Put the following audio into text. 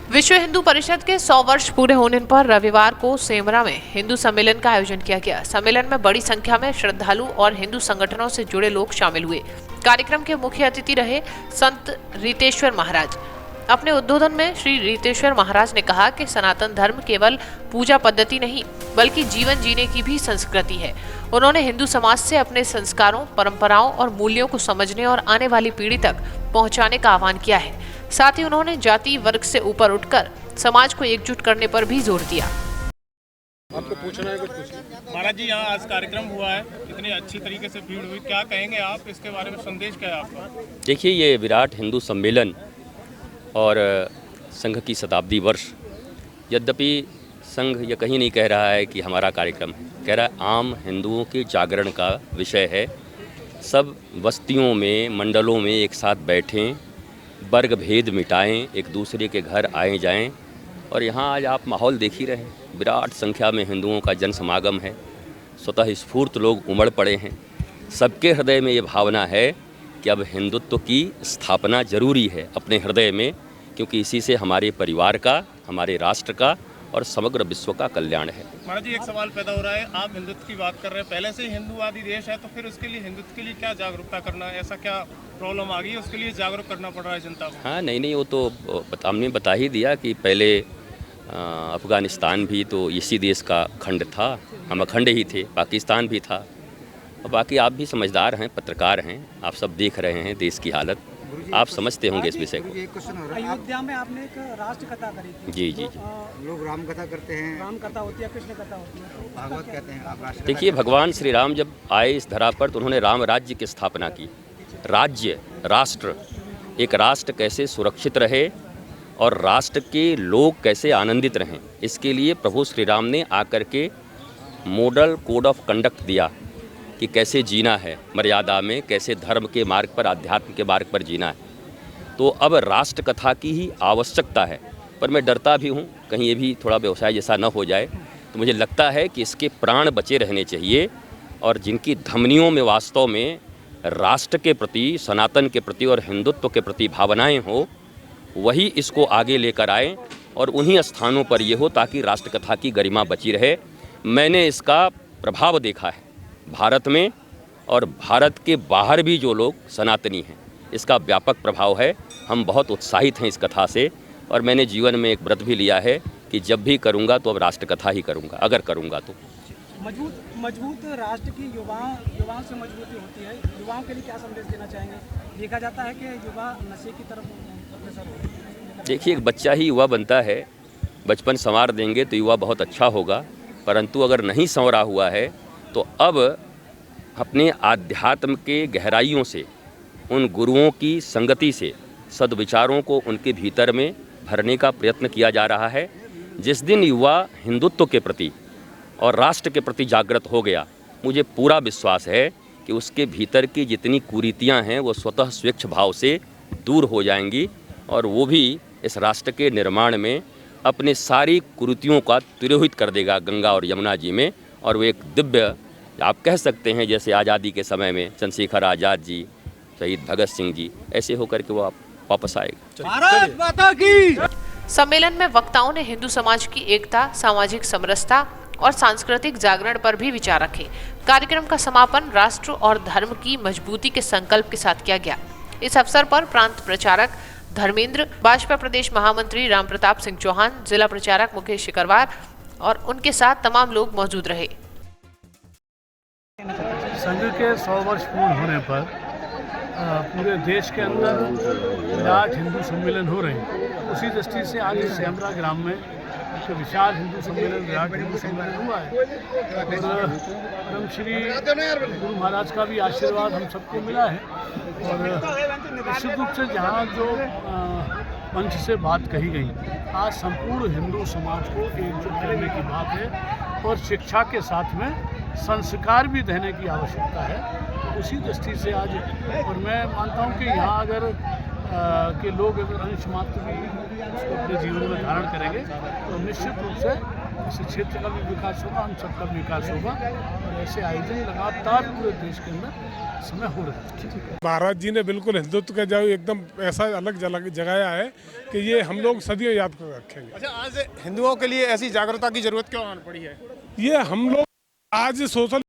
विश्व हिंदू परिषद के 100 वर्ष पूरे होने पर रविवार को सेमरा में हिंदू सम्मेलन का आयोजन किया गया। सम्मेलन में बड़ी संख्या में श्रद्धालु और हिंदू संगठनों से जुड़े लोग शामिल हुए। कार्यक्रम के मुख्य अतिथि रहे संत रीतेश्वर महाराज। अपने उद्बोधन में श्री रीतेश्वर महाराज ने कहा कि सनातन धर्म केवल पूजा पद्धति नहीं बल्कि जीवन जीने की भी संस्कृति है। उन्होंने हिंदू समाज से अपने संस्कारों, परंपराओं और मूल्यों को समझने और आने वाली पीढ़ी तक पहुंचाने का आह्वान किया है। साथ ही उन्होंने जाति वर्ग से ऊपर उठकर समाज को एकजुट करने पर भी जोर दिया। आपको पूछना है कुछ? महाराज जी, यहाँ आज कार्यक्रम हुआ है, इतनी अच्छी तरीके से भीड़ हुई, क्या कहेंगे आप इसके बारे में? संदेश क्या है आपका? देखिए, ये विराट हिंदू सम्मेलन और संघ की शताब्दी वर्ष, यद्यपि संघ ये कहीं नहीं कह रहा है कि हमारा कार्यक्रम है, कह रहा है आम हिंदुओं के जागरण का विषय है। सब बस्तियों में, मंडलों में एक साथ बैठें, वर्ग भेद मिटाएं, एक दूसरे के घर आए जाएं। और यहाँ आज आप माहौल देख ही रहे हैं, विराट संख्या में हिंदुओं का जन समागम है। स्वतः स्फूर्त लोग उमड़ पड़े हैं। सबके हृदय में ये भावना है कि अब हिंदुत्व की स्थापना जरूरी है अपने हृदय में, क्योंकि इसी से हमारे परिवार का, हमारे राष्ट्र का और समग्र विश्व का कल्याण है। महाराज जी, एक सवाल पैदा हो रहा है, आप हिंदुत्व की बात कर रहे हैं, पहले से ही हिंदूवादी देश है, तो फिर उसके लिए हिंदुत्व के लिए क्या जागरूकता करना है? ऐसा क्या प्रॉब्लम आ गई है, उसके लिए जागरूक करना पड़ रहा है जनता को? हाँ, नहीं, वो तो हमने बता ही दिया कि पहले अफ़गानिस्तान भी तो इसी देश का खंड था, हम अखंड ही थे, पाकिस्तान भी था। और बाकी आप भी समझदार हैं, पत्रकार हैं, आप सब देख रहे हैं देश की हालत, आप समझते होंगे इस विषय को। अयोध्या में आपने एक राष्ट्र कथा करी थी। जी जी। लोग राम कथा करते हैं, राम कथा होती है, कृष्ण कथा होती है, तो भागवत कहते हैं, आप राष्ट्र देखिए, भगवान श्री राम जब आए इस धरा पर तो उन्होंने राम राज्य की स्थापना की। राज्य, राष्ट्र, एक राष्ट्र कैसे सुरक्षित रहे और राष्ट्र के लोग कैसे आनंदित रहें, इसके लिए प्रभु श्री राम ने आकर के मॉडल कोड ऑफ कंडक्ट दिया कि कैसे जीना है मर्यादा में, कैसे धर्म के मार्ग पर, आध्यात्म के मार्ग पर जीना है। तो अब राष्ट्र कथा की ही आवश्यकता है। पर मैं डरता भी हूँ कहीं ये भी थोड़ा व्यवसाय जैसा न हो जाए। तो मुझे लगता है कि इसके प्राण बचे रहने चाहिए और जिनकी धमनियों में वास्तव में राष्ट्र के प्रति, सनातन के प्रति और हिंदुत्व के प्रति भावनाएं हो, वही इसको आगे लेकर आए और उन्हीं स्थानों पर ये हो ताकि राष्ट्र कथा की गरिमा बची रहे। मैंने इसका प्रभाव देखा है भारत में, और भारत के बाहर भी जो लोग सनातनी हैं, इसका व्यापक प्रभाव है। हम बहुत उत्साहित हैं इस कथा से और मैंने जीवन में एक व्रत भी लिया है कि जब भी करूँगा तो अब राष्ट्र कथा ही करूँगा, अगर करूँगा तो। मजबूत राष्ट्र की युवाओं से मजबूती होती है। युवाओं के लिए क्या संदेश देना चाहेंगे? देखा जाता है कि युवा नशे की तरफ अग्रसर हो रहे हैं। देखिए, एक बच्चा ही युवा बनता है, बचपन संवार देंगे तो युवा बहुत अच्छा होगा, परंतु अगर नहीं संवरा हुआ है तो अब अपने आध्यात्म के गहराइयों से, उन गुरुओं की संगति से सद्विचारों को उनके भीतर में भरने का प्रयत्न किया जा रहा है। जिस दिन युवा हिंदुत्व के प्रति और राष्ट्र के प्रति जागृत हो गया, मुझे पूरा विश्वास है कि उसके भीतर की जितनी कुरीतियां हैं वो स्वतः स्वेच्छ भाव से दूर हो जाएंगी और वो भी इस राष्ट्र के निर्माण में अपने सारी कुरीतियों का तिरोहित कर देगा गंगा और यमुना जी में। और वो एक दिव्य, आप कह सकते हैं जैसे आज़ादी के समय में चंद्रशेखर आज़ाद जी, शहीद भगत सिंह जी, ऐसे होकर के वो वापस आएगा। भारत माता की। सम्मेलन में वक्ताओं ने हिंदू समाज की एकता, सामाजिक समरसता और सांस्कृतिक जागरण पर भी विचार रखे। कार्यक्रम का समापन राष्ट्र और धर्म की मजबूती के संकल्प के साथ किया गया। इस अवसर पर प्रांत प्रचारक धर्मेंद्र, भाजपा प्रदेश महामंत्री राम प्रताप सिंह चौहान, जिला प्रचारक मुकेश शिकरवार और उनके साथ तमाम लोग मौजूद रहे। संघ के 100 वर्ष पूर्ण होने पर पूरे देश के अंदर विराट हिंदू सम्मेलन हो रहे हैं। उसी दृष्टि से आज सेमरा ग्राम में एक विशाल हिंदू सम्मेलन, विराट हिंदू सम्मेलन हुआ है और परम श्री गुरु महाराज का भी आशीर्वाद हम सबको मिला है। और निश्चित रूप से जहाँ जो मंच से बात कही गई, आज संपूर्ण हिंदू समाज को एकजुट करने की बात है और शिक्षा के साथ में संस्कार भी देने की आवश्यकता है। तो उसी दृष्टि से आज, और मैं मानता हूँ कि यहाँ अगर के लोग अगर अंश मात्र भी उसको अपने जीवन में धारण करेंगे तो निश्चित रूप से इस क्षेत्र का भी विकास होगा, हम सबका भी विकास होगा। और ऐसे आयोजन लगातार पूरे देश के अंदर समय हो रहा है। महाराज जी ने बिल्कुल हिंदुत्व का जो एकदम ऐसा अलग जगाया है कि ये हम लोग सदियों याद कर रखेंगे। अच्छा, आज हिंदुओं के लिए ऐसी जागरूकता की जरूरत क्यों आन पड़ी है? ये हम लोग आज सोशल